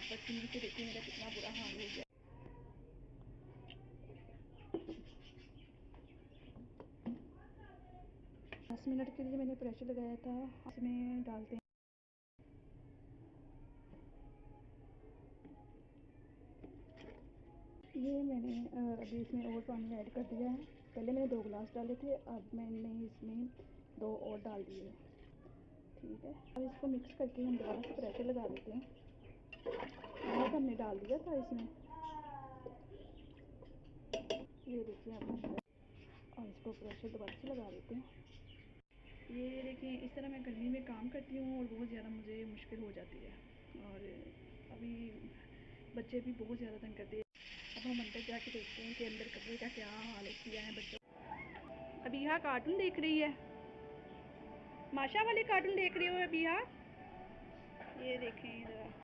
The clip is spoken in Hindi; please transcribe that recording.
पसीने से देखिए मेरा कितना बुरा हाल हो गया। 10 मिनट के लिए मैंने प्रेशर लगाया था। इसमें डालते हैं ये मैंने अभी इसमें और पानी ऐड कर दिया है। पहले मैंने 2 गिलास डाले थे, अब मैंने इसमें 2 और डाल दिए। ठीक है, अब इसको मिक्स करके हम दोबारा से प्रेशर लगा देते हैं। नमक हमने डाल दिया था इसमें, ये देखिए अब और इसको प्रेशर दोबारा से लगा देते हैं। ये देखिए इस तरह मैं गर्मी में काम करती हूँ और बहुत ज़्यादा मुझे मुश्किल हो जाती है, और अभी बच्चे भी बहुत ज़्यादा तंग करते हैं। अब हम अंदर जाके देखते हैं कि अंदर कपड़े का क्या हालत किया है बच्चों। अभी यहाँ कार्टून देख रही है, माशा वाले कार्टून देख रही हो अभी यहाँ, ये देखें ज़रा।